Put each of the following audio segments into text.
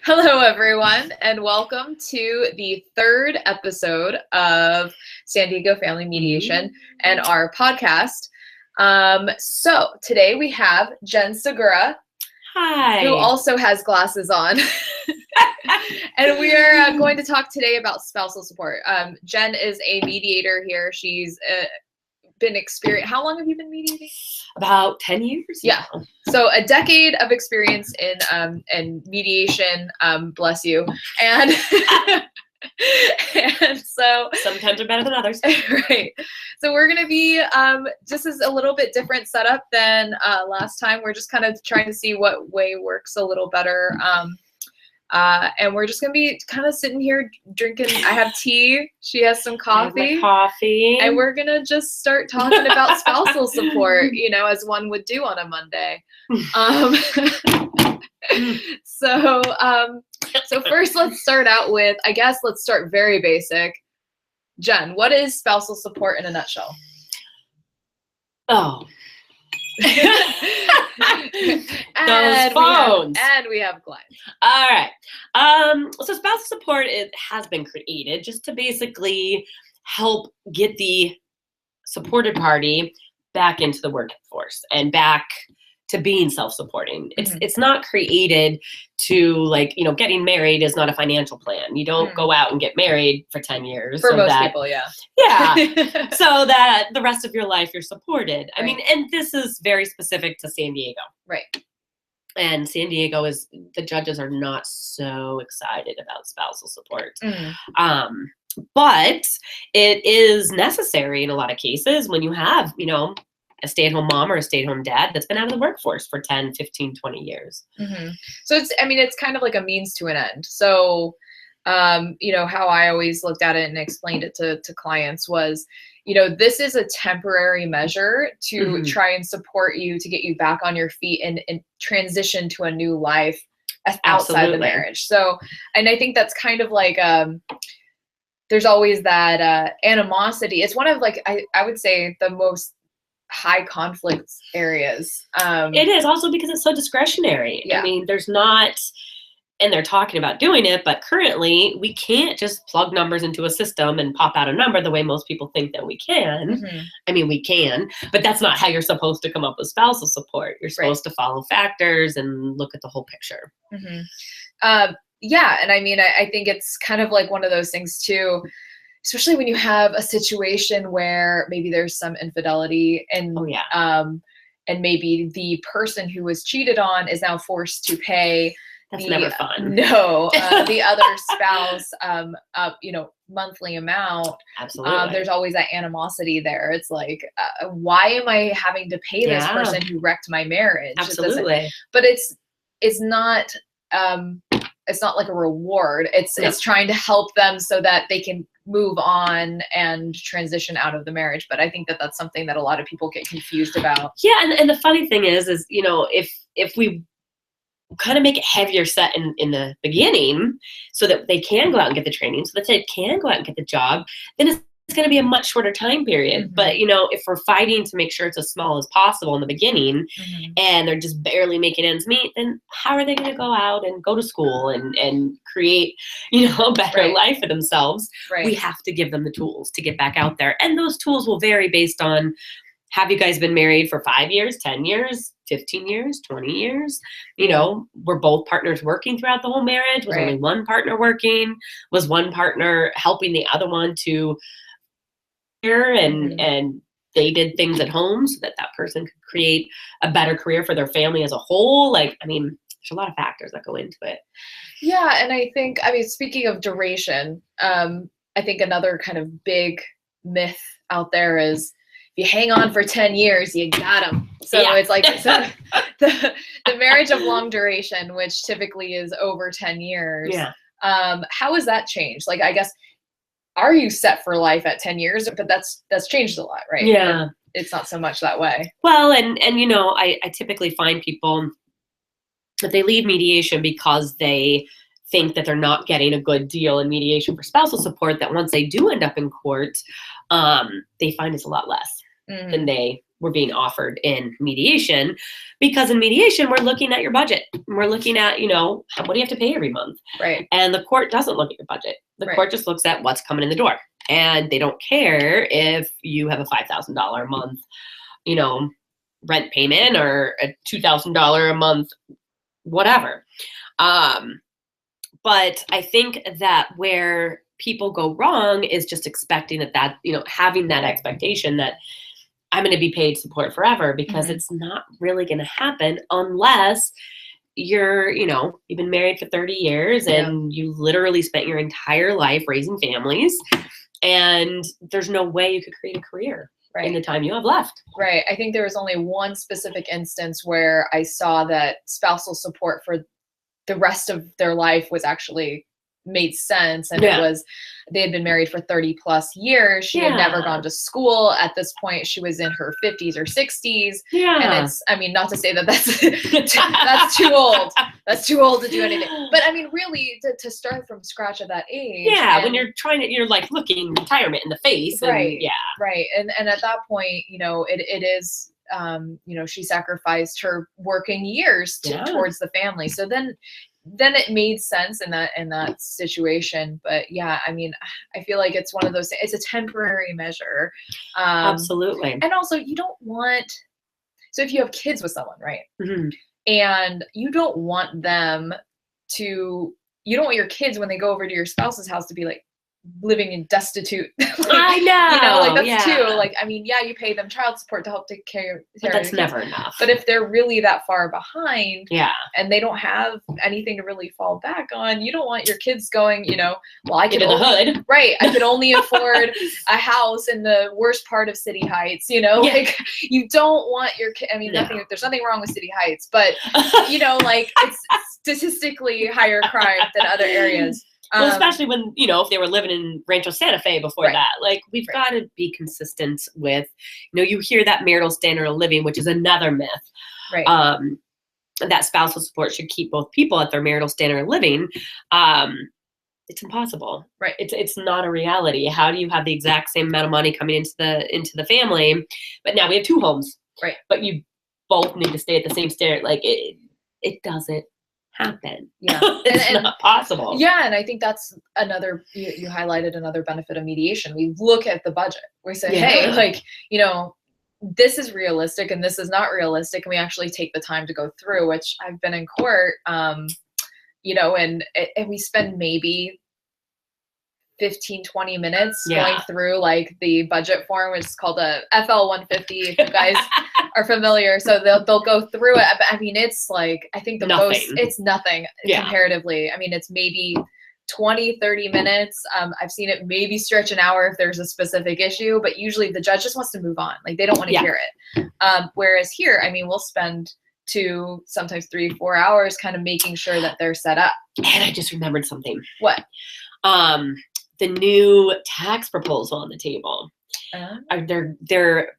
Hello, everyone, and welcome to the third episode of San Diego Family Mediation and our podcast. So today we have Jen Segura, Hi. who also has glasses on. And we are going to talk today about spousal support. Jen is a mediator here. She's been experienced. How long have you been mediating? About 10 years. Yeah. Now. So a decade of experience in mediation. Bless you. And and so sometimes are better than others. Right. So we're gonna be just as a little bit different setup than last time. We're just kind of trying to see what way works a little better. And we're just gonna be kind of sitting here drinking. I have tea. She has some coffee. And we're gonna just start talking about spousal support, as one would do on a Monday. So first, let's start out with, let's start very basic. Jen, what is spousal support in a nutshell? Oh. And those phones. And we have Glenn. All right. So spousal support, it has been created just to basically help get the supported party back into the workforce and back to being self-supporting. It's not created to getting married is not a financial plan. You don't go out and get married for 10 years. For most people, yeah. Yeah. So that the rest of your life you're supported. Right. I mean, and this is very specific to San Diego. Right. And San Diego the judges are not so excited about spousal support. But it is necessary in a lot of cases when you have, a stay-at-home mom or a stay-at-home dad that's been out of the workforce for 10, 15, 20 years. So it's kind of like a means to an end. So, how I always looked at it and explained it to clients was, this is a temporary measure to try and support you to get you back on your feet and transition to a new life outside the marriage. So, and I think that's kind of like, there's always that animosity. It's one of I would say the most high conflict areas. It is also because it's so discretionary. Yeah. I mean, there's not, and they're talking about doing it, but currently we can't just plug numbers into a system and pop out a number the way most people think that we can. I mean, we can, but that's not how you're supposed to come up with spousal support. You're supposed to follow factors and look at the whole picture. Yeah. And I mean, I think it's kind of like one of those things too, especially when you have a situation where maybe there's some infidelity and and maybe the person who was cheated on is now forced to pay never fun. The other spouse monthly amount. Absolutely. There's always that animosity there. It's like, why am I having to pay this person who wrecked my marriage? Absolutely. But it's not like a reward. It's trying to help them so that they can move on and transition out of the marriage. But I think that that's something that a lot of people get confused about. Yeah. And the funny thing is, if we kind of make it heavier set in the beginning so that they can go out and get the training, so that they can go out and get the job, then it's going to be a much shorter time period. But, if we're fighting to make sure it's as small as possible in the beginning and they're just barely making ends meet, then how are they going to go out and go to school and create, a better life for themselves? We have to give them the tools to get back out there. And those tools will vary based on, have you guys been married for 5 years, 10 years, 15 years, 20 years? Were both partners working throughout the whole marriage? Was only one partner working? Was one partner helping the other one to and they did things at home so that person could create a better career for their family as a whole? There's a lot of factors that go into it. Yeah. And I think, speaking of duration, I think another kind of big myth out there is, if you hang on for 10 years, you got them. So it's like the marriage of long duration, which typically is over 10 years. Yeah. How has that changed? I guess, are you set for life at 10 years? But that's changed a lot, right? Yeah. It's not so much that way. Well, and I typically find people that they leave mediation because they think that they're not getting a good deal in mediation for spousal support, that once they do end up in court, they find it's a lot less than they were being offered in mediation, because in mediation, we're looking at your budget. We're looking at, what do you have to pay every month? Right. And the court doesn't look at your budget. The Right. court just looks at what's coming in the door. And they don't care if you have a $5,000 a month, rent payment or a $2,000 a month, whatever. But I think that where people go wrong is just expecting that, having that expectation that I'm going to be paid support forever, because it's not really going to happen unless you've been married for 30 years and you literally spent your entire life raising families, and there's no way you could create a career in the time you have left. Right. I think there was only one specific instance where I saw that spousal support for the rest of their life was actually made sense. And it was, they had been married for 30 plus years. She had never gone to school. At this point, she was in her 50s or 60s. And it's, not to say that that's too old. That's too old to do anything. But really to start from scratch at that age. Yeah. When you're like looking retirement in the face. Right. And, Right. And at that point, it is, she sacrificed her working years towards the family. So then it made sense in that situation. But I feel like it's one of those, it's a temporary measure. Absolutely. And also you don't want, so if you have kids with someone, right. Mm-hmm. And you don't want your kids when they go over to your spouse's house to be like living in destitute. I know. That's too, you pay them child support to help take care of but that's never enough. But if they're really that far behind and they don't have anything to really fall back on, you don't want your kids going, I could the hood. Right. I could only afford a house in the worst part of City Heights, like you don't want your kid. There's nothing wrong with City Heights, but it's statistically higher crime than other areas. Well, especially when, if they were living in Rancho Santa Fe before that, like we've got to be consistent with, you hear that marital standard of living, which is another myth, right? That spousal support should keep both people at their marital standard of living. It's impossible, right? It's not a reality. How do you have the exact same amount of money coming into the family, but now we have two homes, right? But you both need to stay at the same standard. Like it doesn't happen. Yeah. It's not possible. Yeah. And I think that's another, you highlighted another benefit of mediation. We look at the budget. We say, hey, this is realistic and this is not realistic. And we actually take the time to go through, which I've been in court, and we spend maybe 15, 20 minutes going through like the budget form, which is called a FL 150, if you guys are familiar. So they'll go through it. But it's like, I think it's nothing comparatively. It's maybe 20, 30 minutes. I've seen it maybe stretch an hour if there's a specific issue, but usually the judge just wants to move on. Like they don't want to hear it. Whereas here, we'll spend 2, sometimes 3, 4 hours kind of making sure that they're set up. And I just remembered something. What? The new tax proposal on the table. They're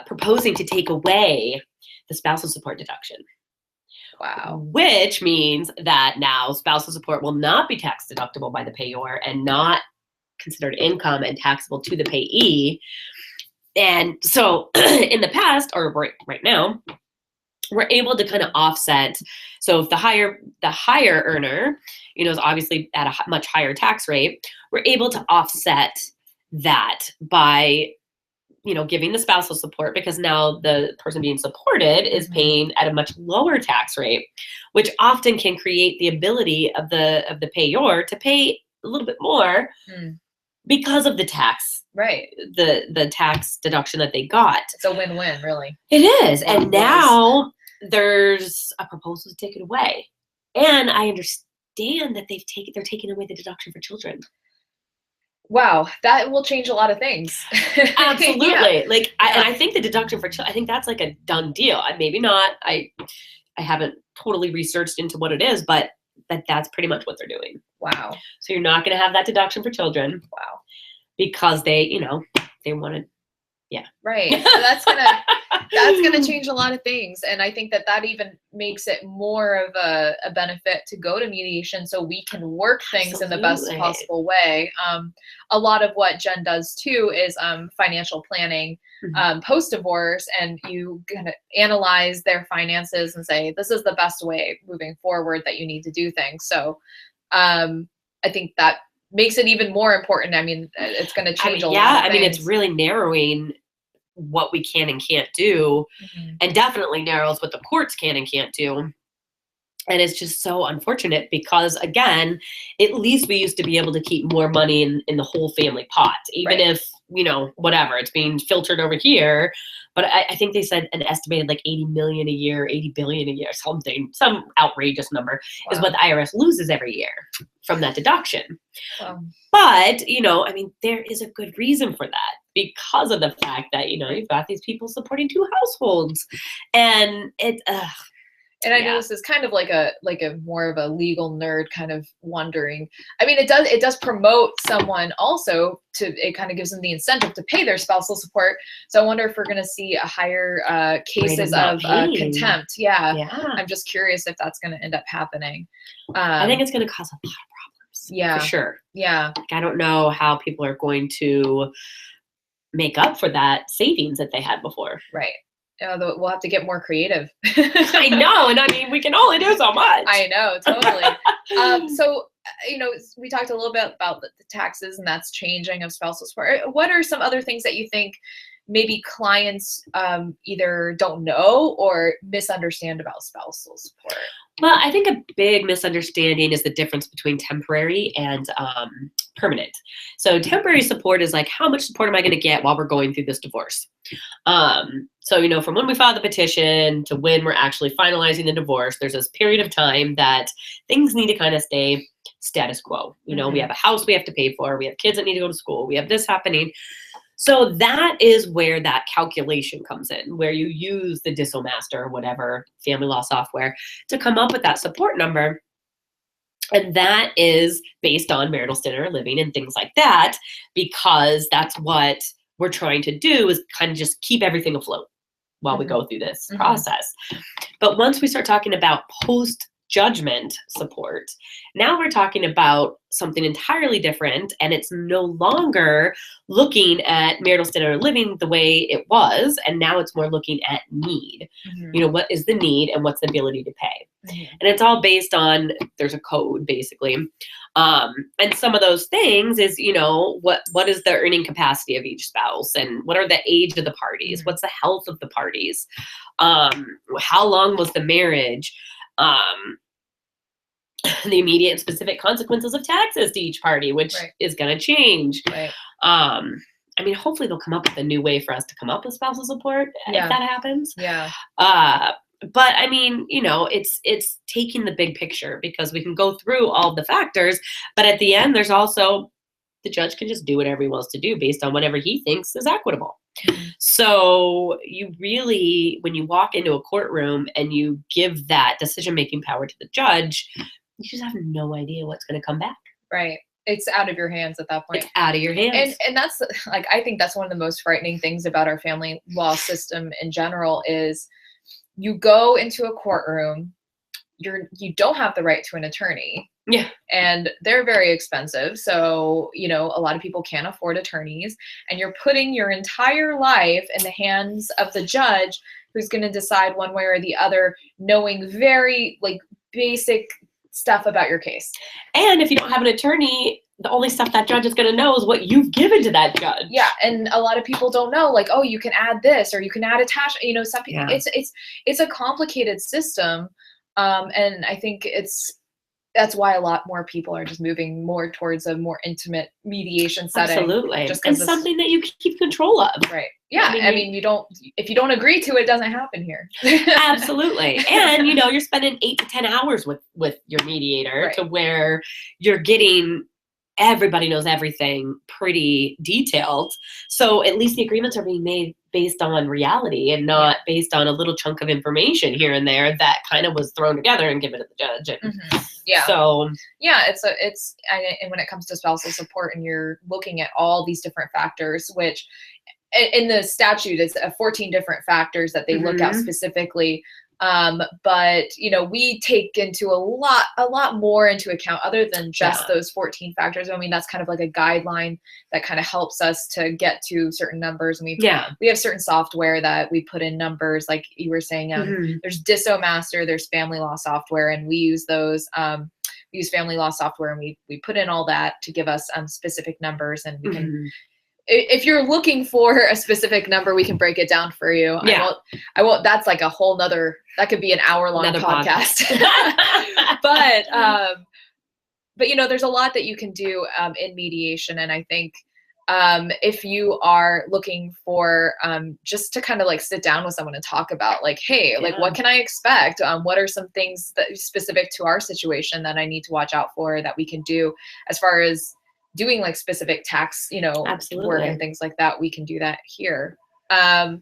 proposing to take away the spousal support deduction. Wow. Which means that now spousal support will not be tax deductible by the payor and not considered income and taxable to the payee. And so in the past, or right now, we're able to kind of offset. So if the higher earner, is obviously at a much higher tax rate, we're able to offset that by, giving the spousal support, because now the person being supported is paying at a much lower tax rate, which often can create the ability of the payor to pay a little bit more because of the tax, right? The tax deduction that they got. It's a win-win, really. It is. And now there's a proposal to take it away. And I understand that they're taking away the deduction for children. Wow, that will change a lot of things. Absolutely. And I think the deduction for children, I think that's like a done deal. Maybe not. I haven't totally researched into what it is, but that's pretty much what they're doing. Wow. So you're not going to have that deduction for children. Wow. Because they want to Yeah. Right. So that's gonna change a lot of things. And I think that even makes it more of a benefit to go to mediation so we can work things in the best Absolutely. possible way. A lot of what Jen does too is financial planning post-divorce, and you kind of analyze their finances and say, this is the best way moving forward that you need to do things. So I think that makes it even more important. I mean, it's going to change a lot of things. I mean, it's really narrowing what we can and can't do, and definitely narrows what the courts can and can't do. And it's just so unfortunate because, again, at least we used to be able to keep more money in the whole family pot, even if, you know, whatever, it's being filtered over here. But I think they said an estimated like 80 million a year, 80 billion a year, some outrageous number is what the IRS loses every year from that deduction. But, you know, I mean, there is a good reason for that because of the fact that, you know, you've got these people supporting two households, and and I know this is kind of like a more of a legal nerd kind of wondering. I mean, it does promote someone also it kind of gives them the incentive to pay their spousal support. So I wonder if we're going to see a higher cases of contempt. Yeah. I'm just curious if that's going to end up happening. I think it's going to cause a lot of problems. Yeah. For sure. Yeah. Like, I don't know how people are going to make up for that savings that they had before. Right. We'll have to get more creative. I know. And I mean, we can only do so much. I know, totally. So, you know, we talked a little bit about the taxes, and that's changing of spousal support. What are some other things that you think maybe clients either don't know or misunderstand about spousal support? Well, I think a big misunderstanding is the difference between temporary and permanent. So temporary support is like, how much support am I going to get while we're going through this divorce? So, you know, from when we filed the petition to when we're actually finalizing the divorce, there's this period of time that things need to kind of stay status quo. You know, we have a house we have to pay for, we have kids that need to go to school, we have this happening. So that is where that calculation comes in, where you use the DissoMaster or whatever family law software to come up with that support number. And that is based on marital standard of living and things like that, because that's what we're trying to do, is kind of just keep everything afloat while we go through this process. But once we start talking about post-judgment support, now we're talking about something entirely different, and it's no longer looking at marital standard of living the way it was, and now it's more looking at need. You know, what is the need and what's the ability to pay? And it's all based on, there's a code basically. And some of those things is, you know, what is the earning capacity of each spouse, and what are the age of the parties? What's the health of the parties? How long was the marriage? The immediate and specific consequences of taxes to each party, which is going to change. I mean, hopefully they'll come up with a new way for us to come up with spousal support if that happens. But I mean, you know, it's taking the big picture, because we can go through all the factors, but at the end, there's also, the judge can just do whatever he wants to do based on whatever he thinks is equitable. So you really, when you walk into a courtroom and you give that decision-making power to the judge, you just have no idea what's going to come back. Right. It's out of your hands at that point. It's out of your hands. And that's like, I think that's one of the most frightening things about our family law system in general is you go into a courtroom, you don't have the right to an attorney. Yeah. And they're very expensive. So, you know, a lot of people can't afford attorneys, and you're putting your entire life in the hands of the judge, who's going to decide one way or the other, knowing very like basic stuff about your case. And if you don't have an attorney, the only stuff that judge is going to know is what you've given to that judge. Yeah. And a lot of people don't know, like, oh, you can add this, or you can add attachment, you know, some people, it's a complicated system. And I think that's why a lot more people are just moving more towards a more intimate mediation setting. Absolutely. And something that you keep control of. Right. Yeah. I mean, if you don't agree to it, it doesn't happen here. Absolutely. And, you know, you're spending 8 to 10 hours with your mediator to where you're getting, everybody knows everything pretty detailed. So at least the agreements are being made based on reality and not based on a little chunk of information here and there that kind of was thrown together and given to the judge. And so and when it comes to spousal support and you're looking at all these different factors, which in the statute, it's 14 different factors that they look at specifically. But you know, we take into a lot more into account other than just those 14 factors. I mean, that's kind of like a guideline that kind of helps us to get to certain numbers. And we have certain software that we put in numbers, like you were saying. There's DissoMaster, there's family law software, and we use those. We use family law software, and we put in all that to give us specific numbers, and we can. If you're looking for a specific number, we can break it down for you. I won't, that's like a whole nother, that could be an hour-long podcast. But you know, there's a lot that you can do in mediation. And I think if you are looking for just to kind of like sit down with someone and talk about like, hey, like what can I expect? What are some things that specific to our situation that I need to watch out for that we can do as far as doing like specific tax, you know, work and things like that, we can do that here. I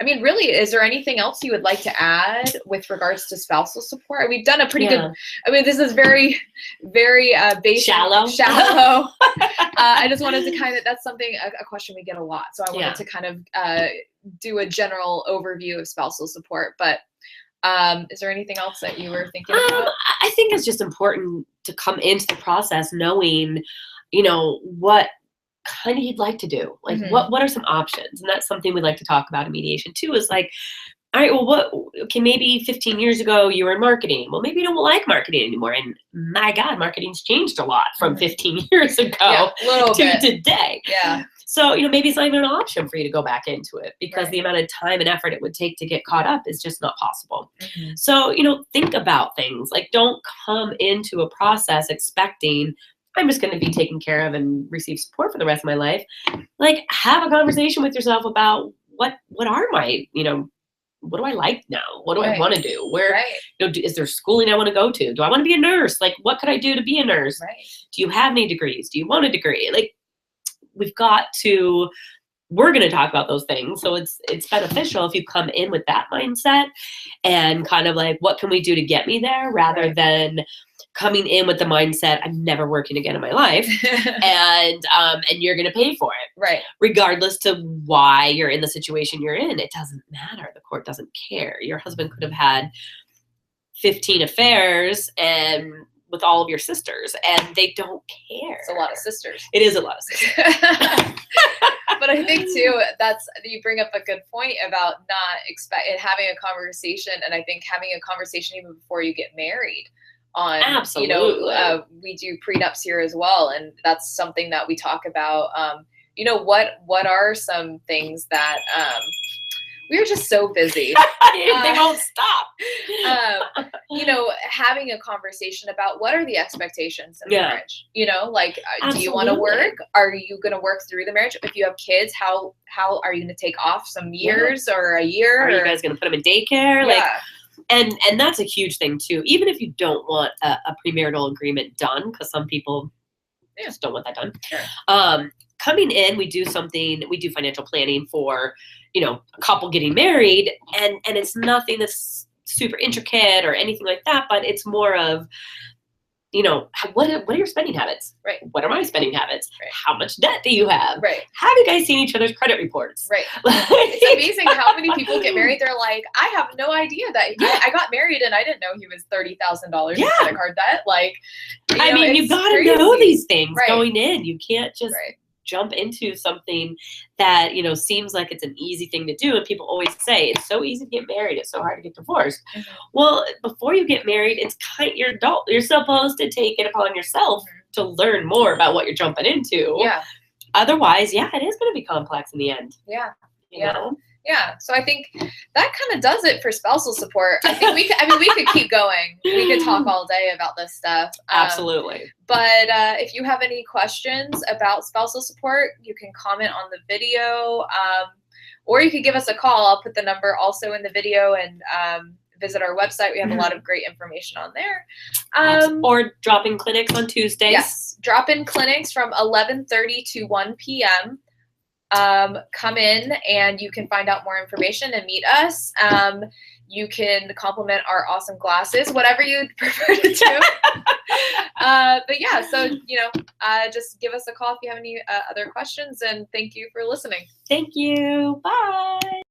mean, really, is there anything else you would like to add with regards to spousal support? We've done a pretty good, I mean, this is very, very basic. Shallow. I just wanted to kind of, that's something, a question we get a lot. So I wanted to kind of do a general overview of spousal support, but is there anything else that you were thinking about? I think it's just important to come into the process knowing, you know, what kind of you'd like to do. Like, what are some options? And that's something we like to talk about in mediation too, is like, all right, well, maybe 15 years ago you were in marketing. Well, maybe you don't like marketing anymore. And my God, marketing's changed a lot from 15 years ago to today. So, you know, maybe it's not even an option for you to go back into it because the amount of time and effort it would take to get caught up is just not possible. So, you know, think about things. Like, don't come into a process expecting I'm just going to be taken care of and receive support for the rest of my life. Like, have a conversation with yourself about what are my, you know, what do I like now? What do I want to do? Where, you know, is there schooling I want to go to? Do I want to be a nurse? Like, what could I do to be a nurse? Do you have any degrees? Do you want a degree? Like, we've got to, we're going to talk about those things. So it's beneficial if you come in with that mindset and kind of like, what can we do to get me there rather than coming in with the mindset, I'm never working again in my life, and you're going to pay for it. Regardless to why you're in the situation you're in, it doesn't matter. The court doesn't care. Your husband could have had 15 affairs and with all of your sisters, and they don't care. It's a lot of sisters. It is a lot of sisters. But I think too, you bring up a good point about not having a conversation, and I think having a conversation even before you get married. You know, we do prenups here as well, and that's something that we talk about. You know, what are some things that we're just so busy. They won't stop. You know, having a conversation about what are the expectations in marriage? You know, like, do you want to work? Are you going to work through the marriage? If you have kids, how are you going to take off some years or a year? Are you guys going to put them in daycare? Like, and that's a huge thing too. Even if you don't want a premarital agreement done, because some people just don't want that done. Coming in, we do financial planning for, you know, a couple getting married, and it's nothing that's super intricate or anything like that, but it's more of, you know, what are your spending habits? What are my spending habits? How much debt do you have? Have you guys seen each other's credit reports? It's amazing how many people get married. They're like, I have no idea that I got married and I didn't know he was $30,000 in credit card debt. Like, I mean, you've got to know these things going in. You can't just jump into something that, you know, seems like it's an easy thing to do. And people always say it's so easy to get married, it's so hard to get divorced. Well, before you get married, you're adult. You're supposed to take it upon yourself to learn more about what you're jumping into. Otherwise, it is going to be complex in the end. You know? So I think that kind of does it for spousal support. I think we could keep going. We could talk all day about this stuff. Absolutely. But if you have any questions about spousal support, you can comment on the video, or you could give us a call. I'll put the number also in the video, and visit our website. We have a lot of great information on there. Or drop-in clinics on Tuesdays. Yes, drop-in clinics from 11:30 to 1 p.m. come in and you can find out more information and meet us. You can compliment our awesome glasses, whatever you'd prefer to do. But yeah, so, just give us a call if you have any other questions, and thank you for listening. Thank you. Bye.